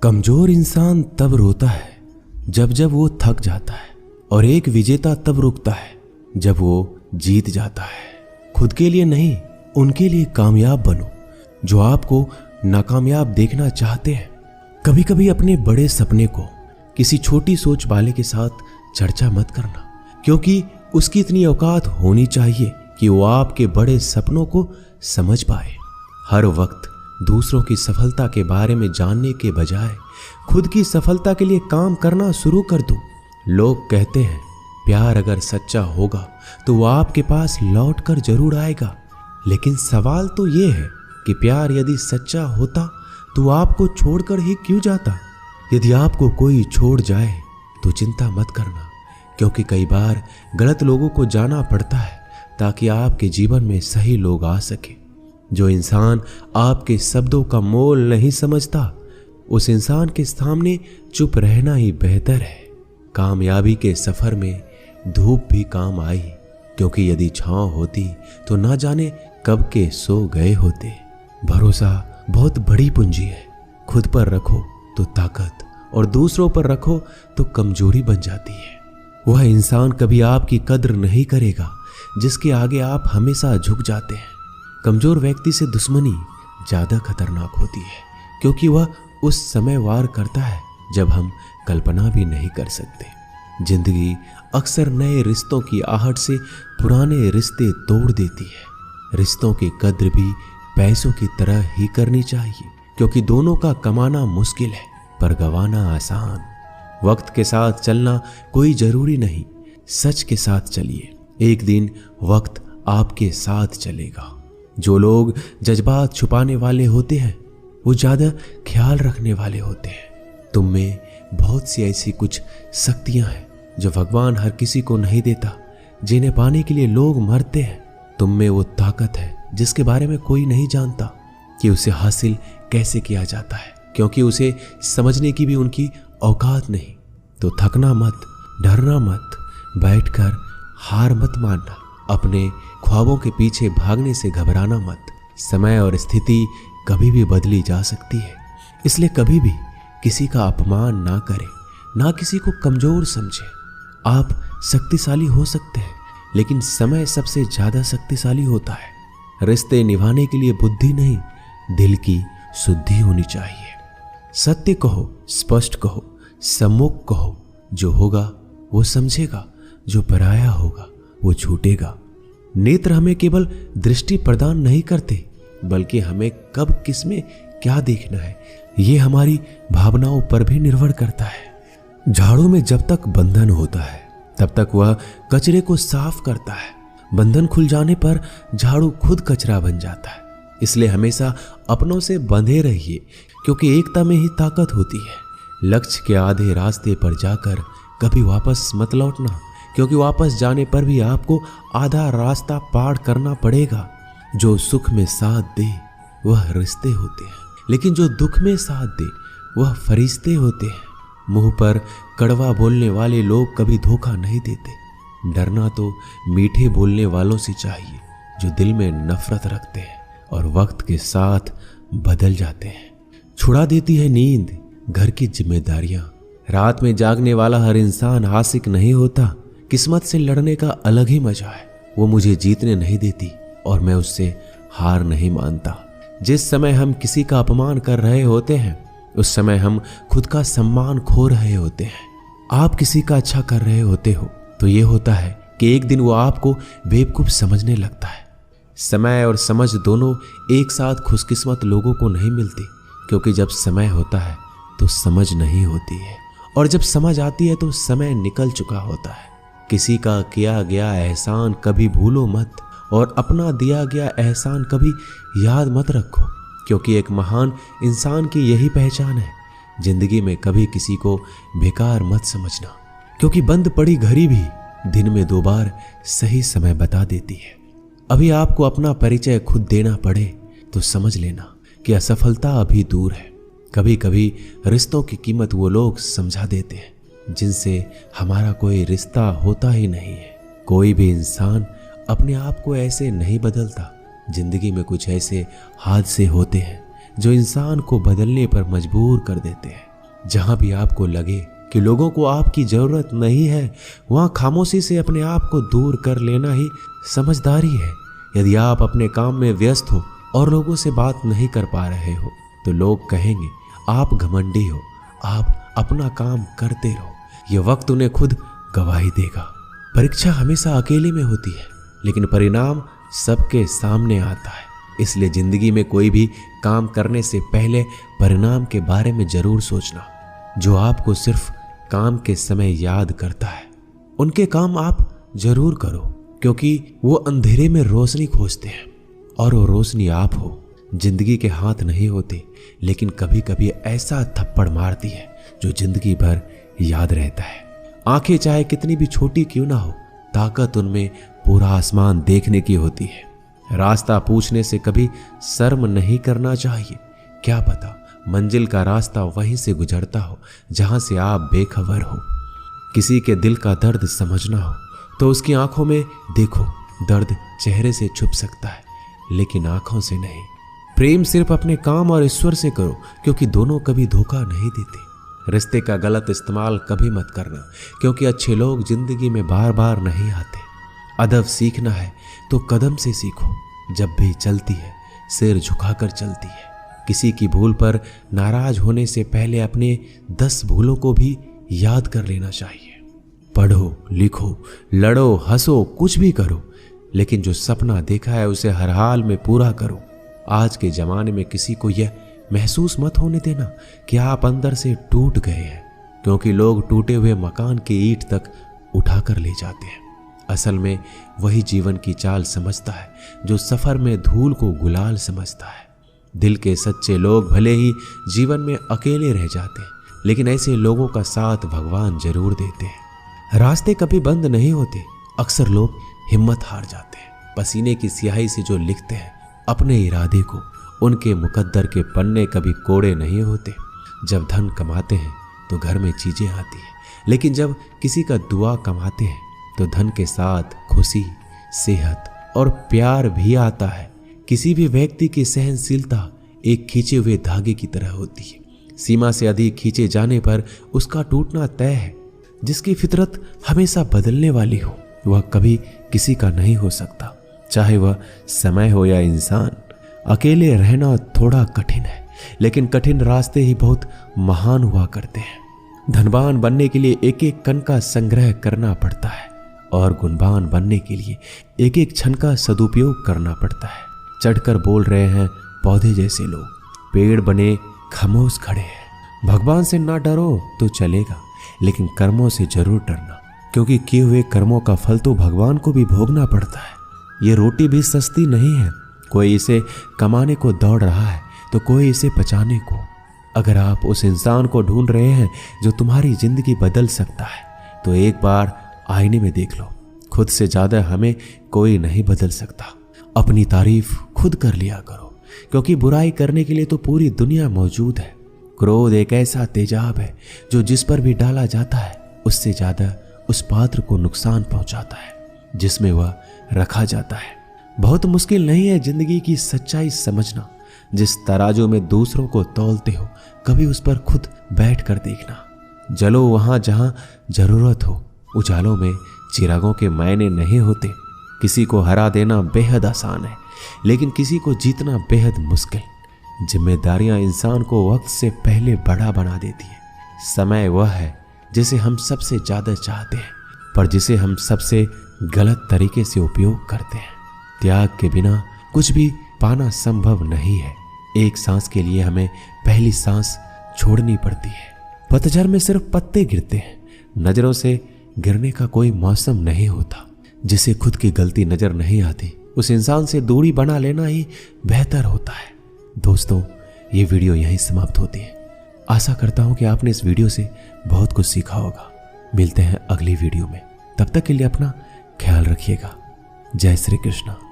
कमजोर इंसान तब रोता है जब जब वो थक जाता है, और एक विजेता तब रुकता है जब वो जीत जाता है। खुद के लिए नहीं, उनके लिए कामयाब बनो जो आपको नाकामयाब देखना चाहते हैं। कभी कभी अपने बड़े सपने को किसी छोटी सोच वाले के साथ चर्चा मत करना, क्योंकि उसकी इतनी औकात होनी चाहिए कि वो आपके बड़े सपनों को समझ पाए। हर वक्त दूसरों की सफलता के बारे में जानने के बजाय खुद की सफलता के लिए काम करना शुरू कर दो। लोग कहते हैं प्यार अगर सच्चा होगा तो वो आपके पास लौट कर जरूर आएगा, लेकिन सवाल तो ये है कि प्यार यदि सच्चा होता तो वो आपको छोड़कर ही क्यों जाता। यदि आपको कोई छोड़ जाए तो चिंता मत करना, क्योंकि कई बार गलत लोगों को जाना पड़ता है ताकि आपके जीवन में सही लोग आ सके। जो इंसान आपके शब्दों का मोल नहीं समझता, उस इंसान के सामने चुप रहना ही बेहतर है। कामयाबी के सफर में धूप भी काम आई, क्योंकि यदि छांव होती तो ना जाने कब के सो गए होते। भरोसा बहुत बड़ी पूंजी है। खुद पर रखो तो ताकत, और दूसरों पर रखो तो कमजोरी बन जाती है। वह इंसान कभी आपकी कद्र नहीं करेगा जिसके आगे आप हमेशा झुक जाते हैं। कमजोर व्यक्ति से दुश्मनी ज्यादा खतरनाक होती है, क्योंकि वह उस समय वार करता है जब हम कल्पना भी नहीं कर सकते। जिंदगी अक्सर नए रिश्तों की आहट से पुराने रिश्ते तोड़ देती है। रिश्तों की कद्र भी पैसों की तरह ही करनी चाहिए, क्योंकि दोनों का कमाना मुश्किल है पर गंवाना आसान। वक्त के साथ चलना कोई जरूरी नहीं, सच के साथ चलिए। एक दिन वक्त आपके साथ चलेगा। जो लोग जज्बात छुपाने वाले होते हैं वो ज्यादा ख्याल रखने वाले होते हैं। तुम में बहुत सी ऐसी कुछ शक्तियां हैं जो भगवान हर किसी को नहीं देता, जिन्हें पाने के लिए लोग मरते हैं। तुम में वो ताकत है जिसके बारे में कोई नहीं जानता कि उसे हासिल कैसे किया जाता है, क्योंकि उसे समझने की भी उनकी औकात नहीं। तो थकना मत, डरना मत, बैठकर हार मत मानना, अपने ख्वाबों के पीछे भागने से घबराना मत। समय और स्थिति कभी भी बदली जा सकती है, इसलिए कभी भी किसी का अपमान ना करें, ना किसी को कमजोर समझे। आप शक्तिशाली हो सकते हैं, लेकिन समय सबसे ज्यादा शक्तिशाली होता है। रिश्ते निभाने के लिए बुद्धि नहीं, दिल की शुद्धि होनी चाहिए। सत्य कहो, स्पष्ट कहो, सम्मुख कहो। जो होगा वो समझेगा, जो पराया होगा वो छूटेगा। नेत्र हमें केवल दृष्टि प्रदान नहीं करते, बल्कि हमें कब किस में क्या देखना है ये हमारी भावनाओं पर भी निर्भर करता है। झाड़ू में जब तक बंधन होता है तब तक वह कचरे को साफ करता है। बंधन खुल जाने पर झाड़ू खुद कचरा बन जाता है। इसलिए हमेशा अपनों से बंधे रहिए, क्योंकि एकता में ही ताकत होती है। लक्ष्य के आधे रास्ते पर जाकर कभी वापस मत लौटना, क्योंकि वापस जाने पर भी आपको आधा रास्ता पार करना पड़ेगा। जो सुख में साथ दे वह रिश्ते होते हैं, लेकिन जो दुख में साथ दे वह फरिश्ते होते हैं। मुंह पर कड़वा बोलने वाले लोग कभी धोखा नहीं देते। डरना तो मीठे बोलने वालों से चाहिए जो दिल में नफरत रखते हैं और वक्त के साथ बदल जाते हैं। छुड़ा देती है नींद घर की जिम्मेदारियां। रात में जागने वाला हर इंसान आशिक नहीं होता। किस्मत से लड़ने का अलग ही मजा है। वो मुझे जीतने नहीं देती और मैं उससे हार नहीं मानता। जिस समय हम किसी का अपमान कर रहे होते हैं उस समय हम खुद का सम्मान खो रहे होते हैं। आप किसी का अच्छा कर रहे होते हो तो ये होता है कि एक दिन वो आपको बेवकूफ समझने लगता है। समय और समझ दोनों एक साथ खुशकिस्मत लोगों को नहीं मिलती, क्योंकि जब समय होता है तो समझ नहीं होती है, और जब समझ आती है तो समय निकल चुका होता है। किसी का किया गया एहसान कभी भूलो मत, और अपना दिया गया एहसान कभी याद मत रखो, क्योंकि एक महान इंसान की यही पहचान है। जिंदगी में कभी किसी को बेकार मत समझना, क्योंकि बंद पड़ी घड़ी भी दिन में 2 बार सही समय बता देती है। अभी आपको अपना परिचय खुद देना पड़े तो समझ लेना कि असफलता अभी दूर है। कभी कभी रिश्तों की कीमत वो लोग समझा देते हैं जिनसे हमारा कोई रिश्ता होता ही नहीं है। कोई भी इंसान अपने आप को ऐसे नहीं बदलता। जिंदगी में कुछ ऐसे हादसे होते हैं जो इंसान को बदलने पर मजबूर कर देते हैं। जहां भी आपको लगे कि लोगों को आपकी जरूरत नहीं है, वहां खामोशी से अपने आप को दूर कर लेना ही समझदारी है। यदि आप अपने काम में व्यस्त हो और लोगों से बात नहीं कर पा रहे हो तो लोग कहेंगे आप घमंडी हो, आप अपना काम करते रहो। यह वक्त उन्हें खुद गवाही देगा। परीक्षा हमेशा अकेले में होती है, लेकिन परिणाम सबके सामने आता है। इसलिए जिंदगी में कोई भी काम करने से पहले परिणाम के बारे में जरूर सोचना। जो आपको सिर्फ काम के समय याद करता है, उनके काम आप जरूर करो, क्योंकि वो अंधेरे में रोशनी खोजते हैं और वो रोशनी आप हो। जिंदगी के हाथ नहीं होते, लेकिन कभी कभी ऐसा थप्पड़ मारती है जो जिंदगी भर याद रहता है। आंखें चाहे कितनी भी छोटी क्यों ना हो, ताकत उनमें पूरा आसमान देखने की होती है। रास्ता पूछने से कभी शर्म नहीं करना चाहिए। क्या पता मंजिल का रास्ता वहीं से गुजरता हो जहां से आप बेखबर हो। किसी के दिल का दर्द समझना हो तो उसकी आंखों में देखो। दर्द चेहरे से छुप सकता है, लेकिन आंखों से नहीं। प्रेम सिर्फ अपने काम और ईश्वर से करो, क्योंकि दोनों कभी धोखा नहीं देते। रिश्ते का गलत इस्तेमाल कभी मत करना, क्योंकि अच्छे लोग जिंदगी में बार बार नहीं आते। अदब सीखना है तो कदम से सीखो। जब भी चलती है सिर झुकाकर चलती है। किसी की भूल पर नाराज होने से पहले अपने 10 भूलों को भी याद कर लेना चाहिए। पढ़ो, लिखो, लड़ो, हंसो, कुछ भी करो, लेकिन जो सपना देखा है उसे हर हाल में पूरा करो। आज के जमाने में किसी को यह महसूस मत होने देना कि आप अंदर से टूट गए हैं, क्योंकि लोग टूटे हुए मकान की ईंट तक उठाकर ले जाते हैं। असल में वही जीवन की चाल समझता है जो सफर में धूल को गुलाल समझता है। दिल के सच्चे लोग भले ही जीवन में अकेले रह जाते हैं, लेकिन ऐसे लोगों का साथ भगवान जरूर देते हैं। रास्ते कभी बंद नहीं होते। अक्सर लोग हिम्मत हार जाते हैं। पसीने की स्याही से जो लिखते हैं अपने इरादे को, उनके मुकद्दर के पन्ने कभी कोड़े नहीं होते। जब धन कमाते हैं तो घर में चीजें आती हैं, लेकिन जब किसी का दुआ कमाते हैं तो धन के साथ खुशी, सेहत और प्यार भी आता है। किसी भी व्यक्ति की सहनशीलता एक खींचे हुए धागे की तरह होती है। सीमा से अधिक खींचे जाने पर उसका टूटना तय है। जिसकी फितरत हमेशा बदलने वाली हो वह कभी किसी का नहीं हो सकता, चाहे वह समय हो या इंसान। अकेले रहना थोड़ा कठिन है, लेकिन कठिन रास्ते ही बहुत महान हुआ करते हैं। धनवान बनने के लिए एक एक कण का संग्रह करना पड़ता है और गुणवान बनने के लिए एक एक क्षण का सदुपयोग करना पड़ता है। चढ़कर बोल रहे हैं पौधे जैसे लोग, पेड़ बने खामोश खड़े हैं। भगवान से ना डरो तो चलेगा, लेकिन कर्मों से जरूर डरना, क्योंकि किए हुए कर्मों का फल तो भगवान को भी भोगना पड़ता है। ये रोटी भी सस्ती नहीं है। कोई इसे कमाने को दौड़ रहा है तो कोई इसे बचाने को। अगर आप उस इंसान को ढूंढ रहे हैं जो तुम्हारी जिंदगी बदल सकता है, तो एक बार आईने में देख लो। खुद से ज्यादा हमें कोई नहीं बदल सकता। अपनी तारीफ खुद कर लिया करो, क्योंकि बुराई करने के लिए तो पूरी दुनिया मौजूद है। क्रोध एक ऐसा तेजाब है जो जिस पर भी डाला जाता है उससे ज्यादा उस पात्र को नुकसान पहुंचाता है जिसमें वह रखा जाता है। बहुत मुश्किल नहीं है जिंदगी की सच्चाई समझना। जिस तराजू में दूसरों को तौलते हो, कभी उस पर खुद बैठ कर देखना। जलो वहां जहां जरूरत हो। उजालों में चिरागों के मायने नहीं होते। किसी को हरा देना बेहद आसान है, लेकिन किसी को जीतना बेहद मुश्किल। जिम्मेदारियां इंसान को वक्त से पहले बड़ा बना देती है। समय वह है जिसे हम सबसे ज्यादा चाहते हैं, पर जिसे हम सबसे गलत तरीके से उपयोग करते हैं। त्याग के बिना कुछ भी पाना संभव नहीं है। एक सांस के लिए हमें पहली सांस छोड़नी पड़ती है। पतझड़ में सिर्फ पत्ते गिरते हैं। नजरों से गिरने का कोई मौसम नहीं होता। जिसे खुद की गलती नजर नहीं आती, उस इंसान से दूरी बना लेना ही बेहतर होता है। दोस्तों, ये वीडियो यहीं समाप्त होती है। आशा करता हूं कि आपने इस वीडियो से बहुत कुछ सीखा होगा। मिलते हैं अगली वीडियो में। तब तक के लिए अपना ख्याल रखिएगा। जय श्री कृष्ण।